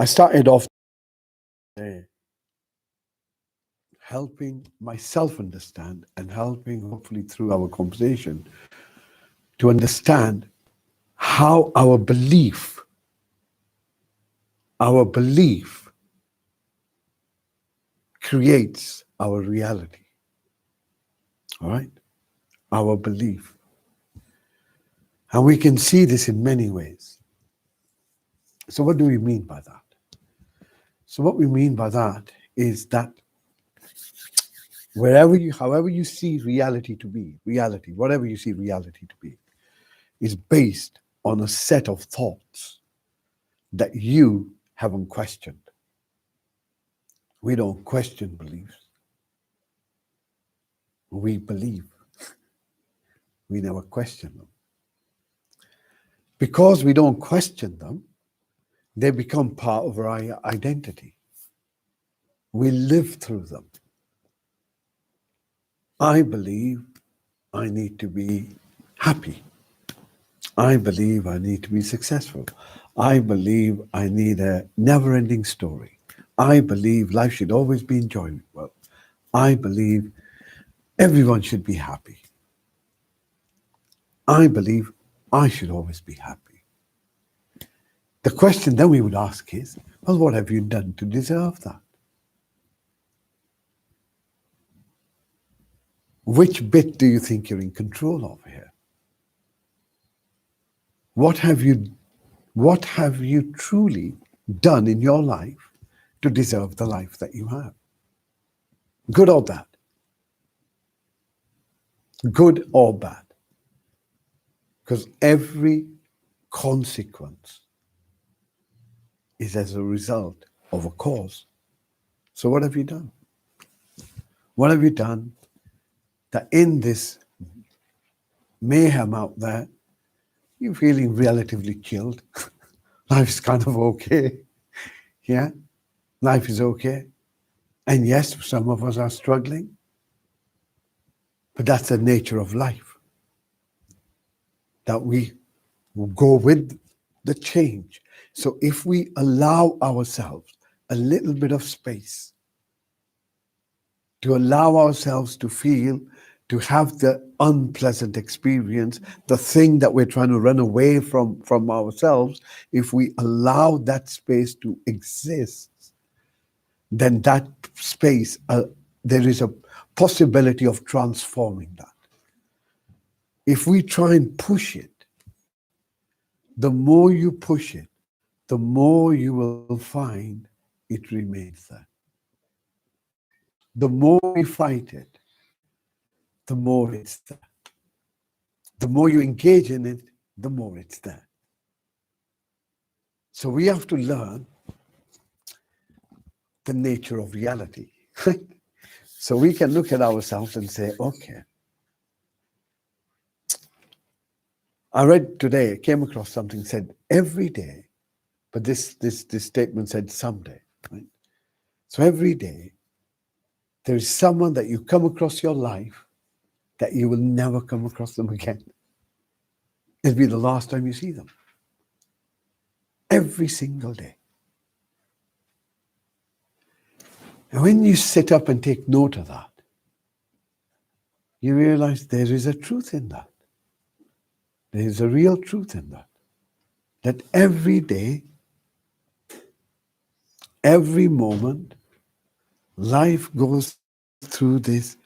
I started off helping myself understand and helping, hopefully, through our conversation, to understand how our belief creates our reality. All right? Our belief. And we can see this in many ways. So what do we mean by that? So what we mean by that is that however you see reality to be, whatever you see reality to be, is based on a set of thoughts that you haven't questioned. We don't question beliefs. We believe. We never question them. Because we don't question them, they become part of our identity. We live through them. I believe I need to be happy. I believe I need to be successful. I believe I need a never-ending story. I believe life should always be enjoyable. I believe everyone should be happy. I believe I should always be happy. The question then we would ask is, well, what have you done to deserve that? Which bit do you think you're in control of here? What have you truly done in your life to deserve the life that you have? Good or bad? Good or bad? Because every consequence is as a result of a cause. So what have you done? What have you done that in this mayhem out there, you're feeling relatively chilled? Life's kind of okay. Yeah, life is okay. And yes, some of us are struggling, but that's the nature of life. That we go with the change. So if we allow ourselves a little bit of space to allow ourselves to feel, to have the unpleasant experience, the thing that we're trying to run away from ourselves, if we allow that space to exist, then that space, there is a possibility of transforming that. If we try and push it, the more you push it, the more you will find it remains there. The more we fight it, the more it's there. The more you engage in it, the more it's there. So we have to learn the nature of reality. So we can look at ourselves and say, okay, I read today, came across something, said every day, but this statement said someday, right? So every day, there is someone that you come across your life that you will never come across them again. It'll be the last time you see them. Every single day. And when you sit up and take note of that, you realize there is a truth in that. There is a real truth in that. That every day, every moment, life goes through this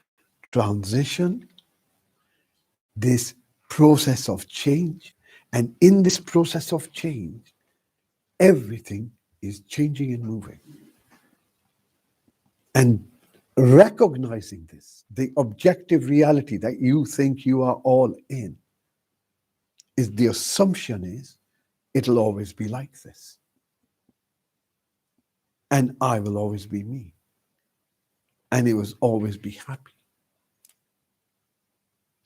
transition, this process of change. And in this process of change, everything is changing and moving. And recognizing this, the objective reality that you think you are all in, is the assumption is it'll always be like this. And I will always be me. And it will always be happy.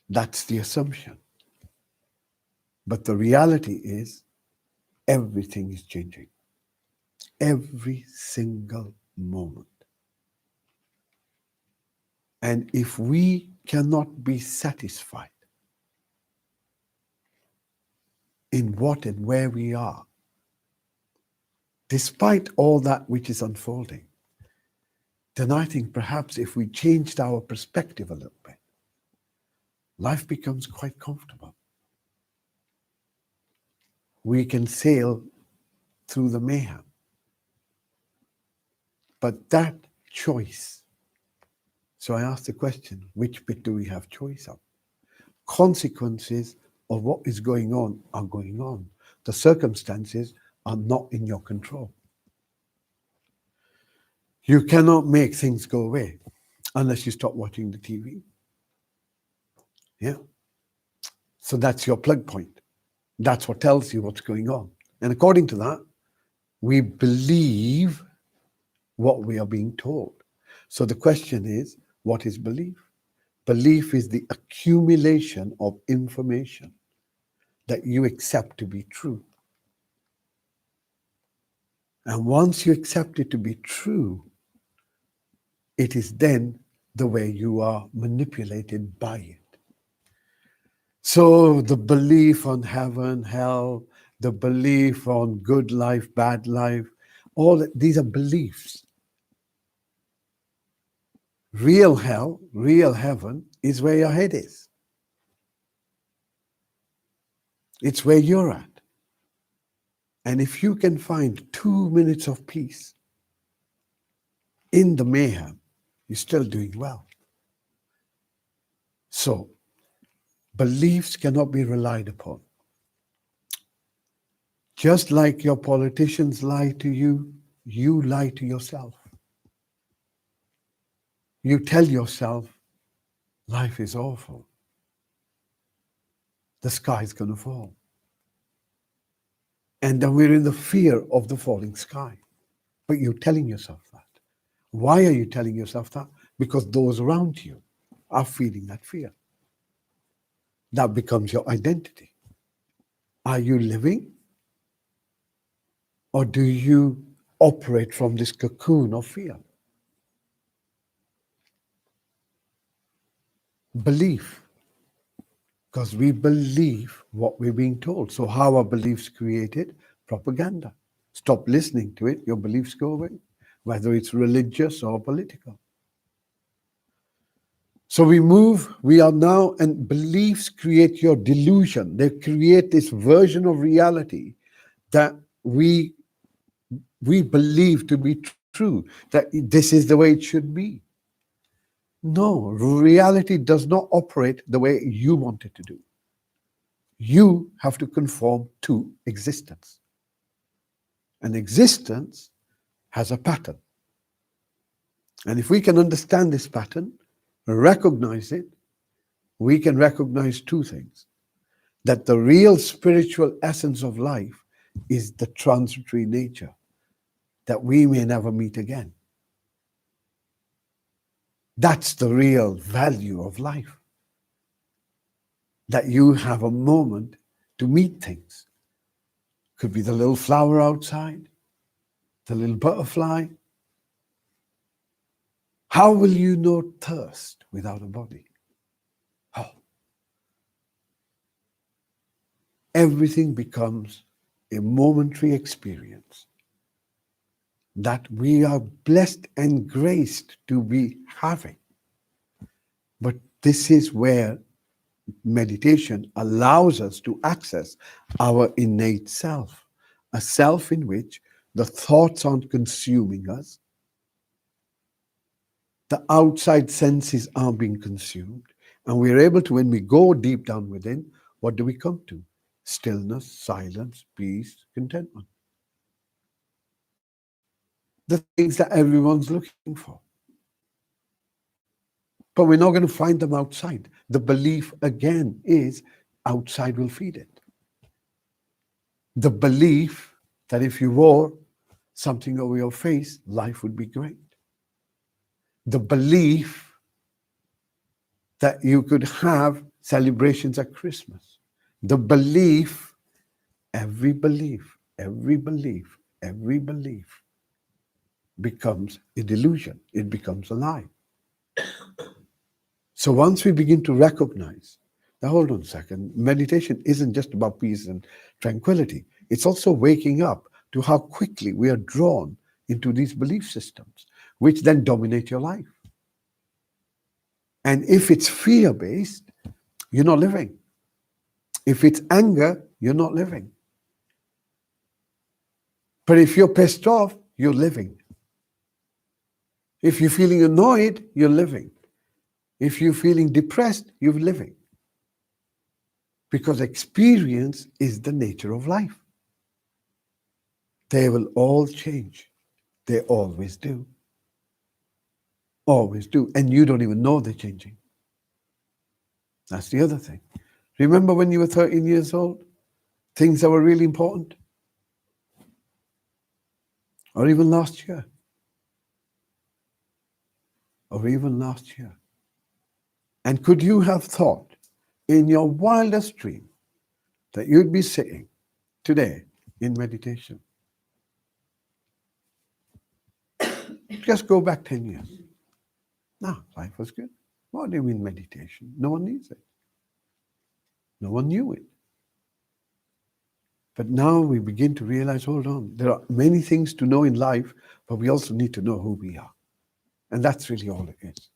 That's the assumption. But the reality is everything is changing. Every single moment. And if we cannot be satisfied in what and where we are, despite all that which is unfolding, then I think perhaps if we changed our perspective a little bit, life becomes quite comfortable. We can sail through the mayhem. But that choice, so I ask the question, which bit do we have choice of? Consequences of what is going on are going on. The circumstances are not in your control. You cannot make things go away unless you stop watching the TV. Yeah. So that's your plug point. That's what tells you what's going on. And according to that, we believe what we are being told. So the question is, what is belief? Belief is the accumulation of information that you accept to be true. And once you accept it to be true, it is then the way you are manipulated by it. So the belief on heaven, hell, the belief on good life, bad life, all these are beliefs. Real hell, real heaven is where your head is. It's where you're at. And if you can find 2 minutes of peace in the mayhem, you're still doing well. So, beliefs cannot be relied upon. Just like your politicians lie to you, you lie to yourself. You tell yourself, life is awful. The sky's going to fall. And then we're in the fear of the falling sky. But you're telling yourself that. Why are you telling yourself that? Because those around you are feeling that fear. That becomes your identity. Are you living? Or do you operate from this cocoon of fear? Belief. Because we believe what we're being told. So how are beliefs created? Propaganda. Stop listening to it, your beliefs go away, whether it's religious or political. So we are now, and beliefs create your delusion. They create this version of reality that we believe to be true, that this is the way it should be. No, reality does not operate the way you want it to do. You have to conform to existence. And existence has a pattern. And if we can understand this pattern, recognize it, we can recognize two things. That the real spiritual essence of life is the transitory nature, that we may never meet again. That's the real value of life. That you have a moment to meet things. Could be the little flower outside, the little butterfly. How will you know thirst without a body? How? Everything becomes a momentary experience that we are blessed and graced to be having. But this is where meditation allows us to access our innate self, a self in which the thoughts aren't consuming us, the outside senses are being consumed, and we're able to, when we go deep down within, what do we come to? Stillness, silence, peace, contentment. The things that everyone's looking for. But we're not going to find them outside. The belief, again, is outside will feed it. The belief that if you wore something over your face, life would be great. The belief that you could have celebrations at Christmas. The belief, every belief becomes a delusion. It becomes a lie. So once we begin to recognize, now hold on a second, meditation isn't just about peace and tranquility. It's also waking up to how quickly we are drawn into these belief systems, which then dominate your life. And if it's fear-based, you're not living. If it's anger, you're not living. But if you're pissed off, you're living. If you're feeling annoyed, you're living. If you're feeling depressed, you're living. Because experience is the nature of life. They will all change. They always do. Always do. And you don't even know they're changing. That's the other thing. Remember when you were 13 years old? Things that were really important? Or even last year? Or even last year? And could you have thought in your wildest dream that you'd be sitting today in meditation? Just go back 10 years. No, life was good. What do you mean meditation? No one needs it. No one knew it. But now we begin to realize, hold on, there are many things to know in life, but we also need to know who we are. And that's really all it is.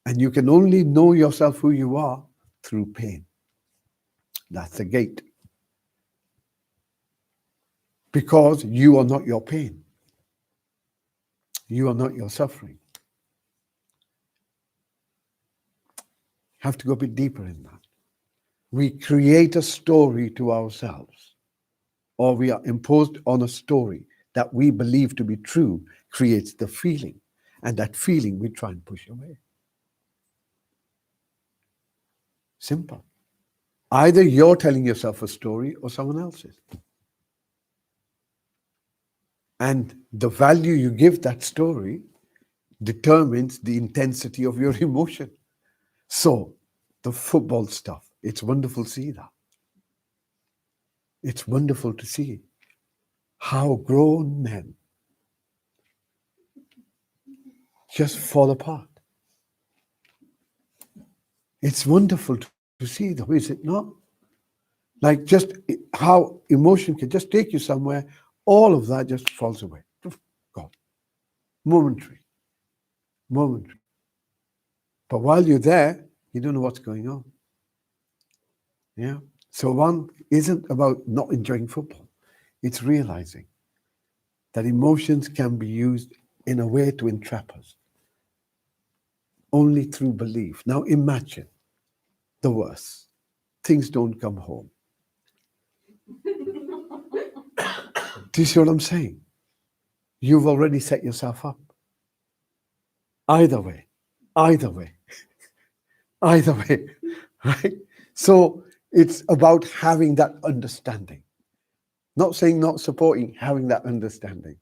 And you can only know yourself who you are through pain. That's the gate. Because you are not your pain. You are not your suffering. Have to go a bit deeper in that. We create a story to ourselves, or we are imposed on a story that we believe to be true, creates the feeling. And that feeling we try and push away. Simple. Either you're telling yourself a story or someone else's. And the value you give that story determines the intensity of your emotion. So, the football stuff, it's wonderful to see that. It's wonderful to see how grown men just fall apart. It's wonderful to see, though, is it not? Like just how emotion can just take you somewhere, all of that just falls away. Gone. Momentary. Momentary. But while you're there, you don't know what's going on. Yeah. So one isn't about not enjoying football. It's realizing that emotions can be used in a way to entrap us. Only through belief. Now imagine the worst. Things don't come home. Do you see what I'm saying? You've already set yourself up. Either way. Either way. Either way. Right? So it's about having that understanding. Not saying not supporting, having that understanding.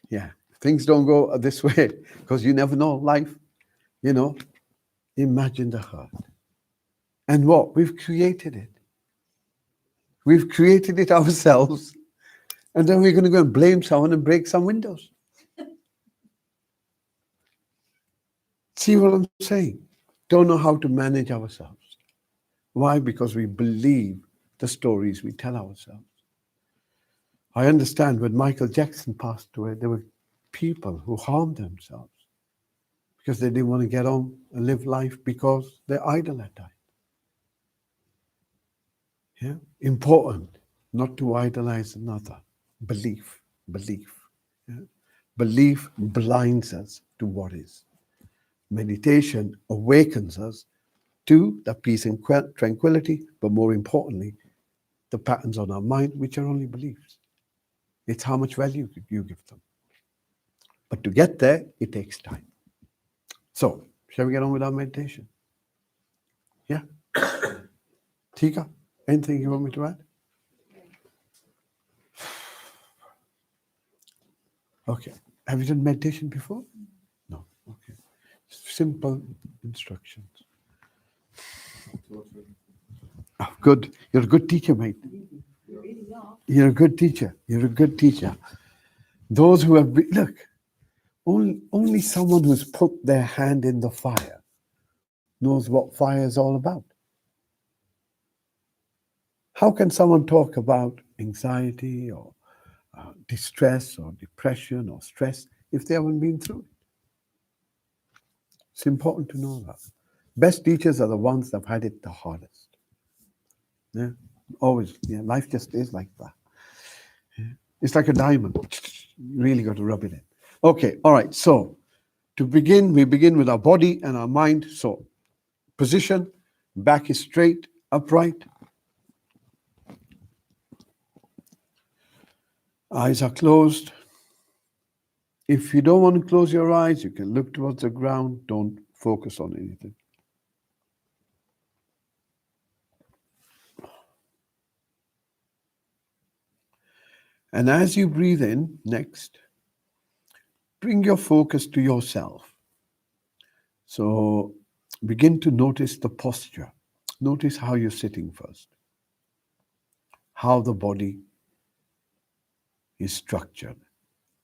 Yeah. Things don't go this way because you never know life. You know, imagine the hurt. And what? We've created it. We've created it ourselves. And then we're going to go and blame someone and break some windows. See what I'm saying? Don't know how to manage ourselves. Why? Because we believe the stories we tell ourselves. I understand when Michael Jackson passed away, there were people who harmed themselves because they didn't want to get on and live life because their idol had died. Yeah? Important not to idolize another. Belief. Yeah? Belief blinds us to what is. Meditation awakens us to the peace and tranquility, but more importantly, the patterns on our mind, which are only beliefs. It's how much value you give them. But to get there, it takes time. So, shall we get on with our meditation? Yeah? Tika, anything you want me to add? Okay. Have you done meditation before? No. Okay. Simple instructions. Oh, good. You're a good teacher, mate. You're a good teacher. You're a good teacher. Those who have been, look, only someone who's put their hand in the fire knows what fire is all about. How can someone talk about anxiety or distress or depression or stress if they haven't been through it. It's important to know that. Best teachers are the ones that have had it the hardest. Yeah, always. Yeah, life just is like that. Yeah. It's like a diamond. You really got to rub it in. Okay, all right. So to begin, we begin with our body and our mind. So position, back is straight, upright. Eyes are closed. If you don't want to close your eyes, you can look towards the ground. Don't focus on anything. And as you breathe in, next, bring your focus to yourself. So begin to notice the posture. Notice how you're sitting first, how the body is structured.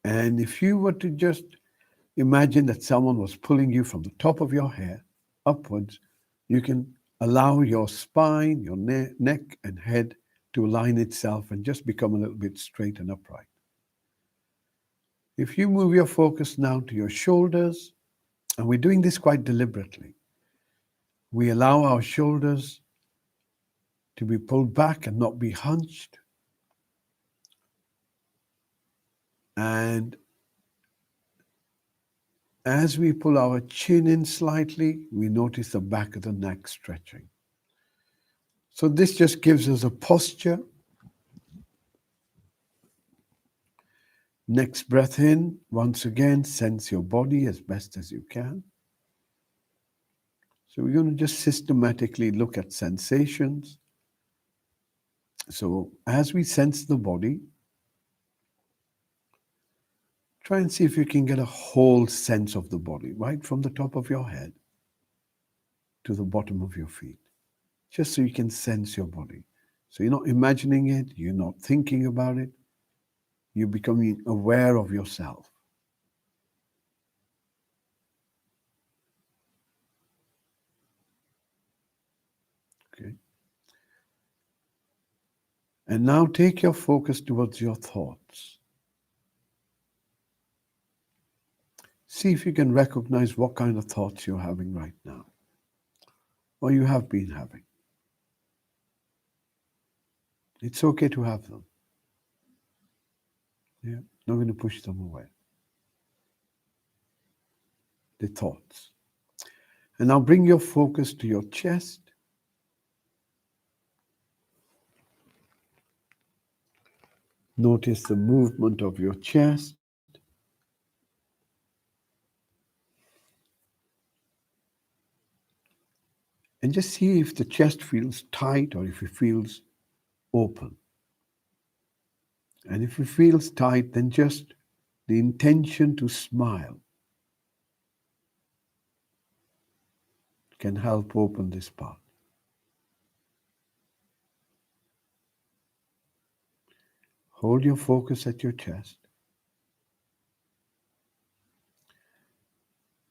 And if you were to just imagine that someone was pulling you from the top of your hair upwards, you can allow your spine, your neck and head to align itself and just become a little bit straight and upright. If you move your focus now to your shoulders, and we're doing this quite deliberately, we allow our shoulders to be pulled back and not be hunched. And as we pull our chin in slightly, we notice the back of the neck stretching. So this just gives us a posture. Next breath in, once again, sense your body as best as you can. So we're going to just systematically look at sensations. So as we sense the body, try and see if you can get a whole sense of the body, right from the top of your head to the bottom of your feet, just so you can sense your body. So you're not imagining it, you're not thinking about it, you're becoming aware of yourself. Okay. And now take your focus towards your thoughts. See if you can recognize what kind of thoughts you're having right now, or you have been having. It's okay to have them. Yeah, not going to push them away. The thoughts. And now bring your focus to your chest. Notice the movement of your chest. And just see if the chest feels tight or if it feels open. And if it feels tight, then just the intention to smile can help open this part. Hold your focus at your chest.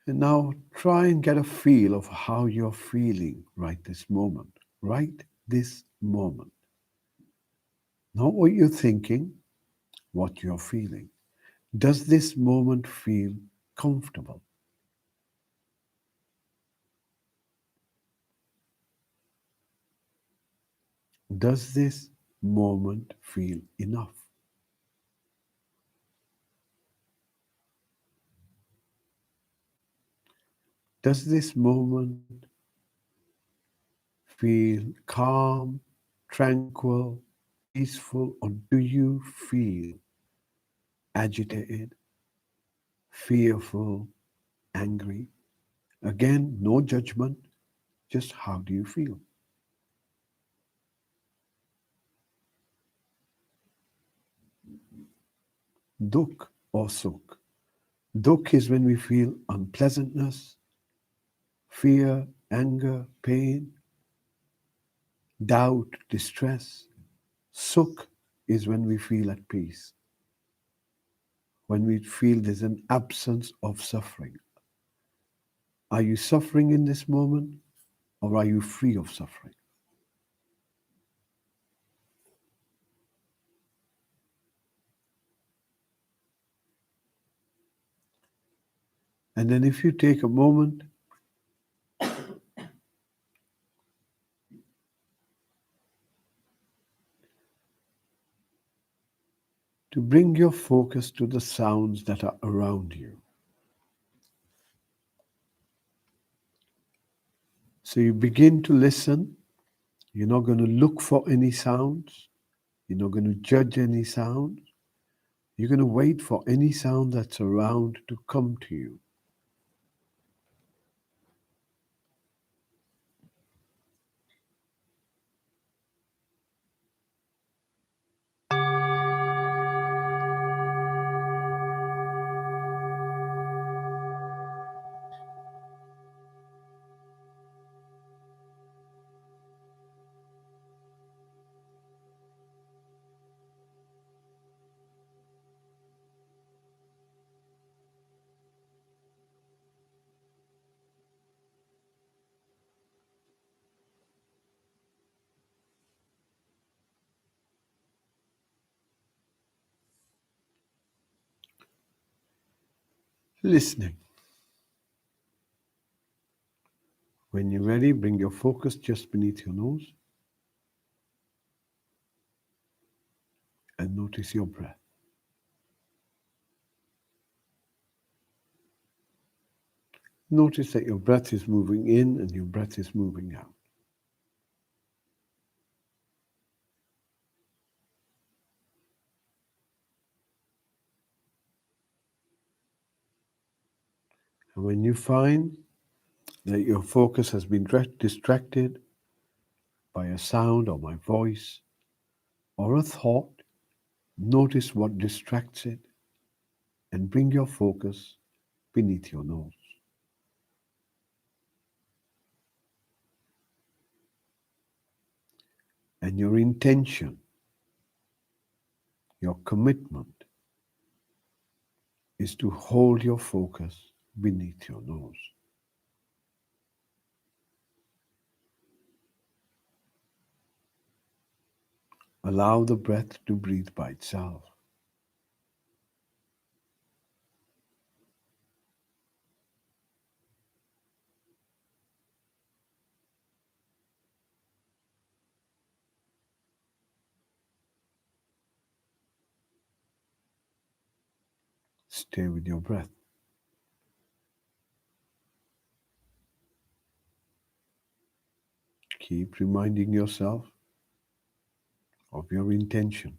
And now try and get a feel of how you're feeling right this moment. Right this moment. Not what you're thinking, what you're feeling. Does this moment feel comfortable? Does this moment feel enough? Does this moment feel calm, tranquil, peaceful, or do you feel agitated, fearful, angry? Again, no judgment, just how do you feel? Dukh or sukh. Dukh is when we feel unpleasantness, fear, anger, pain, doubt, distress. Sukh is when we feel at peace, when we feel there's an absence of suffering. Are you suffering in this moment or are you free of suffering? And then if you take a moment to bring your focus to the sounds that are around you. So you begin to listen. You're not going to look for any sounds. You're not going to judge any sounds. You're going to wait for any sound that's around to come to you. Listening. When you're ready, bring your focus just beneath your nose and notice your breath. Notice that your breath is moving in and your breath is moving out. And when you find that your focus has been distracted by a sound or my voice or a thought, notice what distracts it and bring your focus beneath your nose. And your intention, your commitment is to hold your focus beneath your nose. Allow the breath to breathe by itself. Stay with your breath. Keep reminding yourself of your intention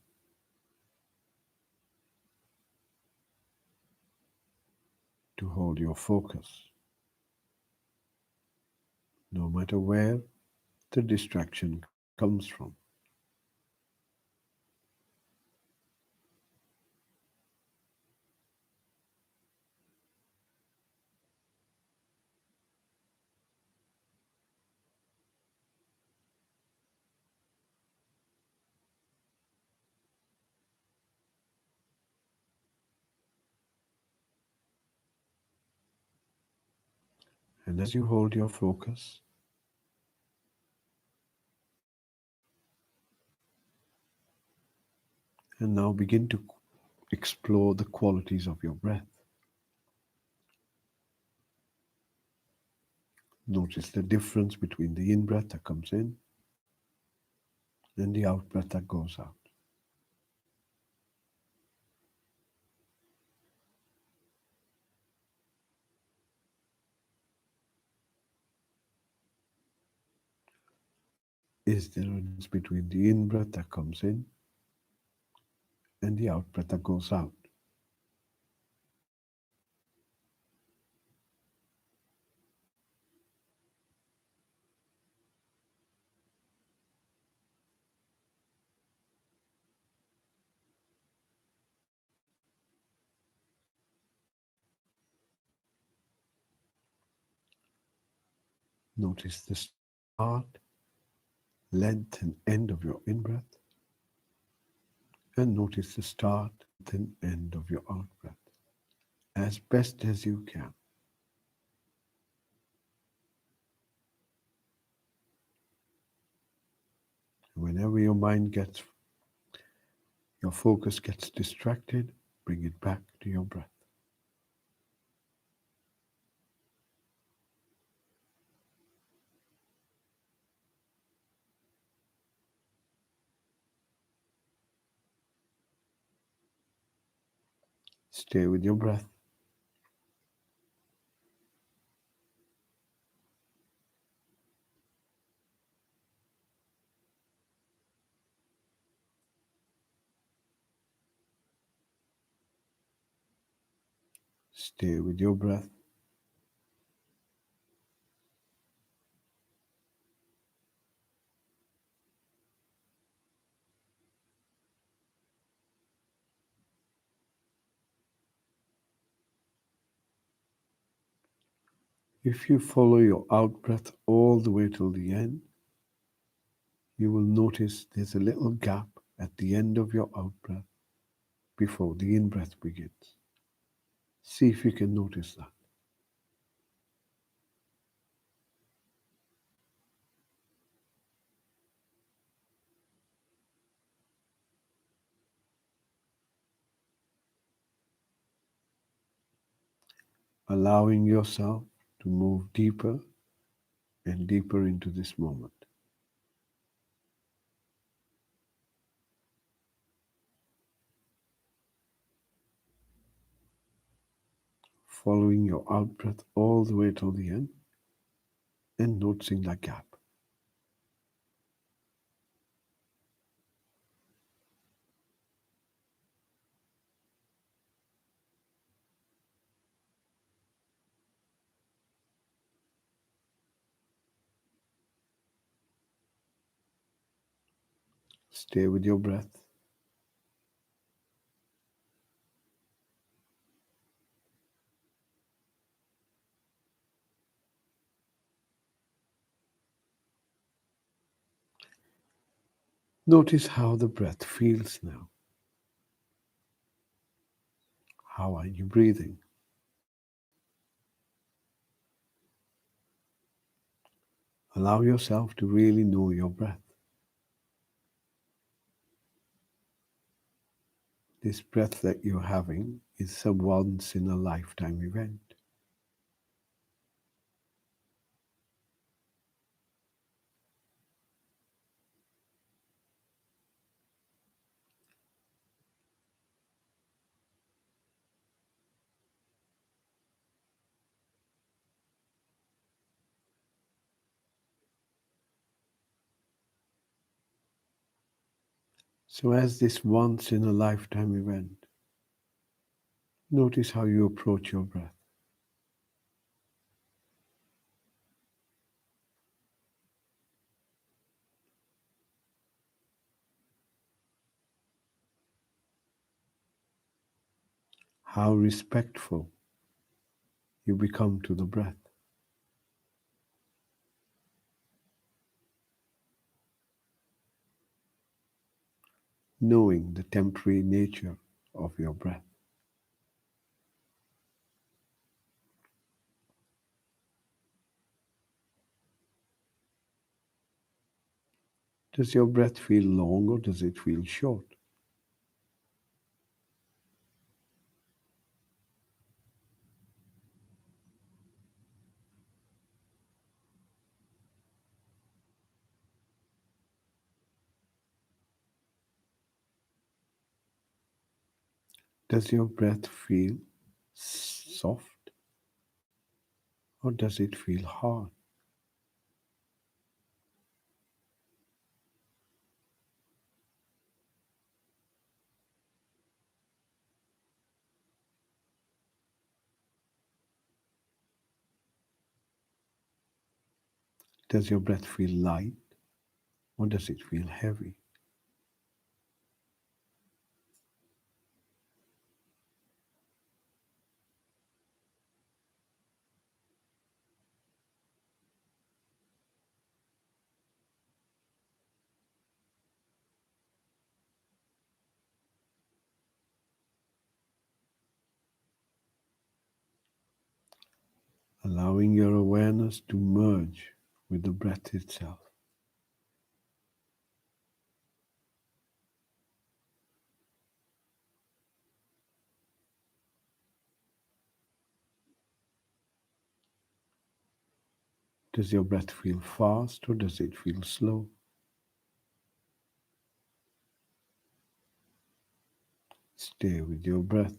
to hold your focus, no matter where the distraction comes from. And as you hold your focus, and now begin to explore the qualities of your breath. Notice the difference between the in-breath that comes in and the out-breath that goes out. Is there a difference between the in-breath that comes in and the out-breath that goes out? Notice the start, length, and end of your in-breath, and notice the start, length, and end of your out-breath as best as you can. Whenever your focus gets distracted, bring it back to your breath. Stay with your breath. Stay with your breath. If you follow your out breath all the way till the end, you will notice there's a little gap at the end of your out breath before the in breath begins. See if you can notice that. Allowing yourself to move deeper and deeper into this moment. Following your out breath all the way till the end and noticing that gap. Stay with your breath. Notice how the breath feels now. How are you breathing? Allow yourself to really know your breath. This breath that you're having is a once in a lifetime event. So, as this once in a lifetime event, notice how you approach your breath. How respectful you become to the breath. Knowing the temporary nature of your breath. Does your breath feel long or does it feel short? Does your breath feel soft or does it feel hard? Does your breath feel light or does it feel heavy? Allowing your awareness to merge with the breath itself. Does your breath feel fast or does it feel slow? Stay with your breath.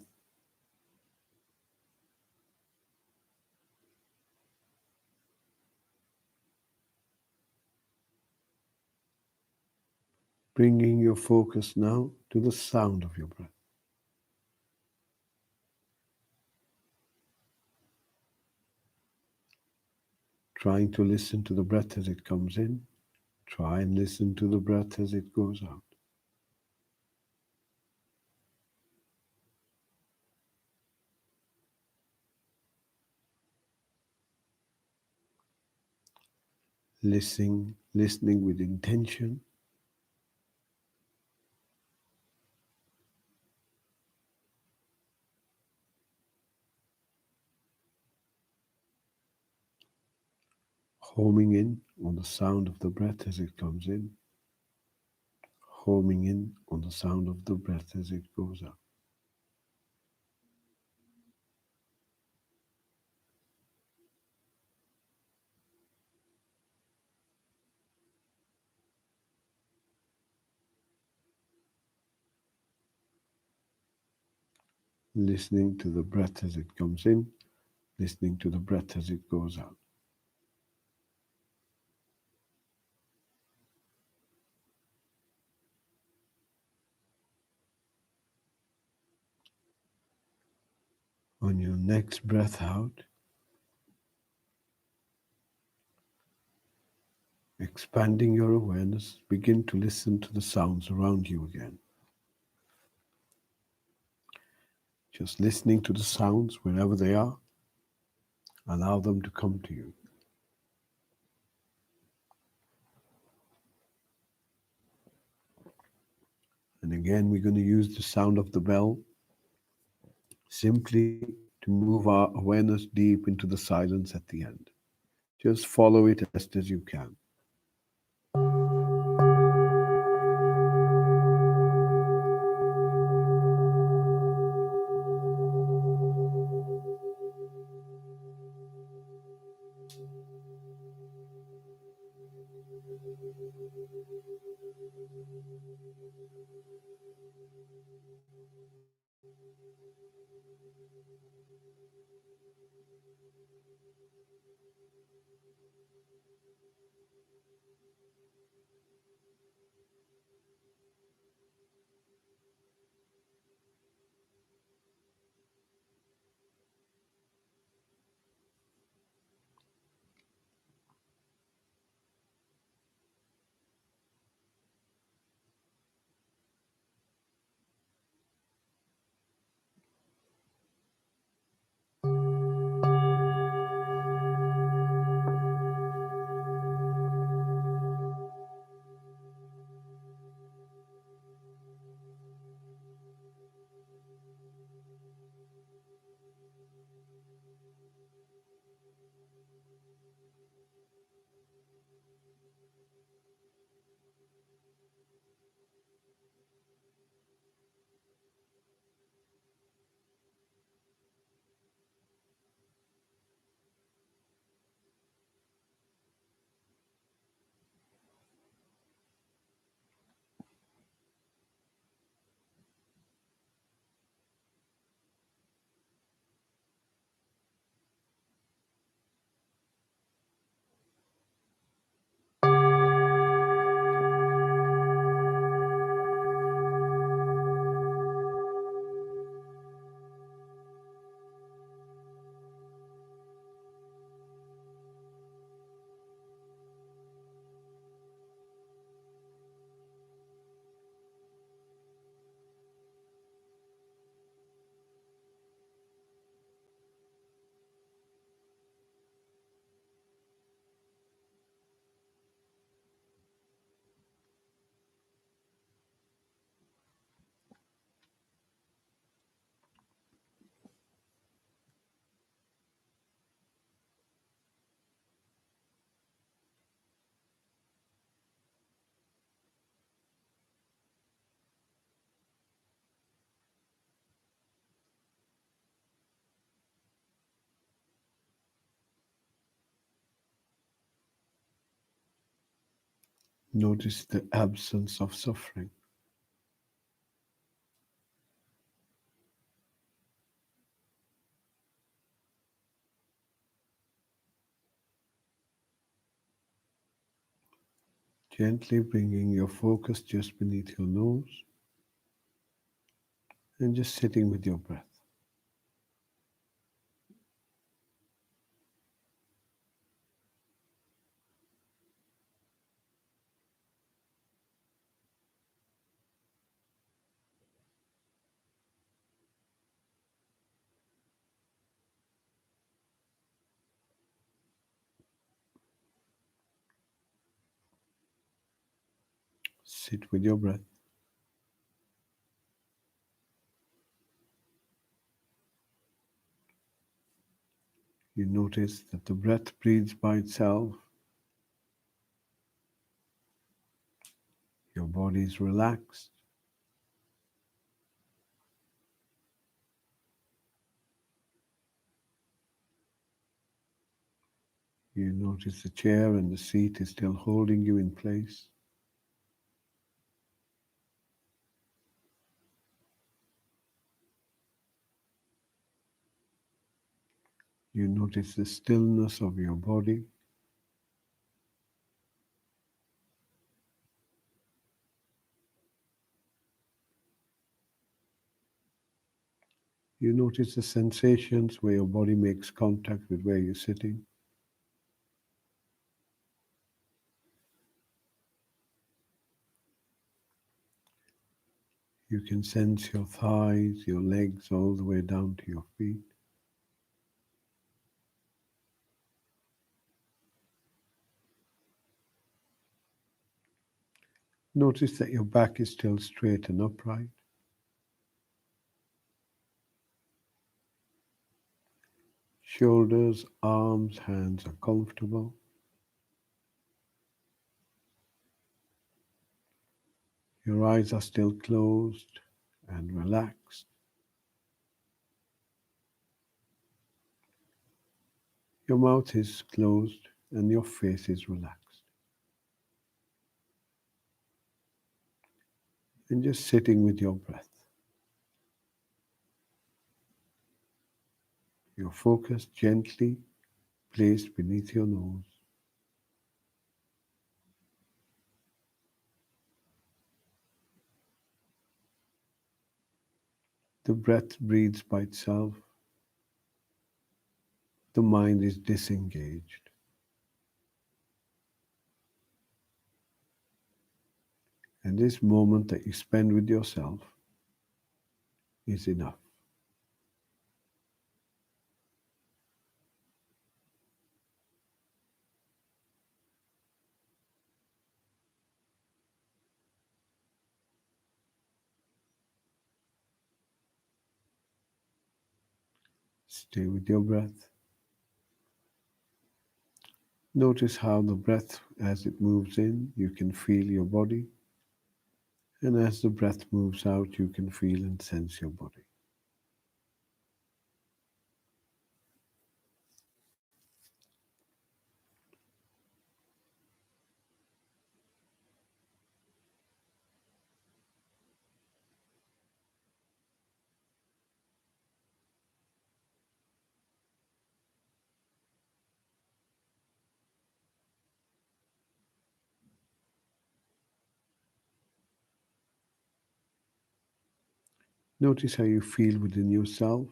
Bringing your focus now to the sound of your breath. Trying to listen to the breath as it comes in. Try and listen to the breath as it goes out. Listening with intention. Homing in on the sound of the breath as it comes in. Homing in on the sound of the breath as it goes out. Listening to the breath as it comes in. Listening to the breath as it goes out. On your next breath out, expanding your awareness, begin to listen to the sounds around you again. Just listening to the sounds wherever they are, allow them to come to you. And again, we're going to use the sound of the bell simply to move our awareness deep into the silence at the end. Just follow it as best as you can. Notice the absence of suffering. Gently bringing your focus just beneath your nose and just sitting with your breath. Sit with your breath. You notice that the breath breathes by itself. Your body is relaxed. You notice the chair and the seat is still holding you in place. You notice the stillness of your body. You notice the sensations where your body makes contact with where you're sitting. You can sense your thighs, your legs, all the way down to your feet. Notice that your back is still straight and upright. Shoulders, arms, hands are comfortable. Your eyes are still closed and relaxed. Your mouth is closed and your face is relaxed. And just sitting with your breath. Your focus gently placed beneath your nose. The breath breathes by itself. The mind is disengaged. And this moment that you spend with yourself is enough. Stay with your breath. Notice how the breath, as it moves in, you can feel your body. And as the breath moves out, you can feel and sense your body. Notice how you feel within yourself.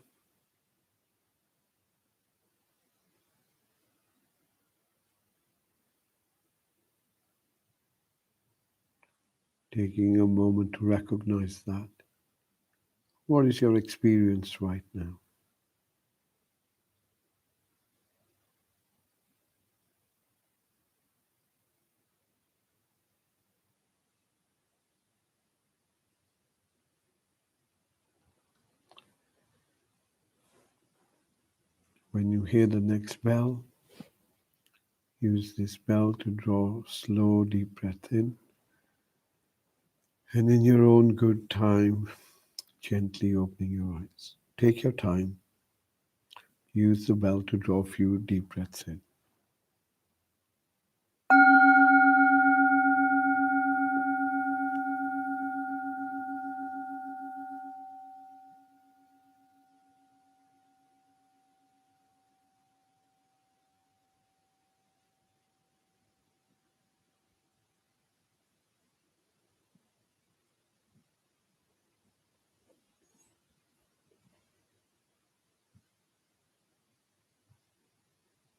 Taking a moment to recognize that. What is your experience right now? When you hear the next bell, use this bell to draw slow, deep breath in. And in your own good time, gently opening your eyes. Take your time. Use the bell to draw a few deep breaths in.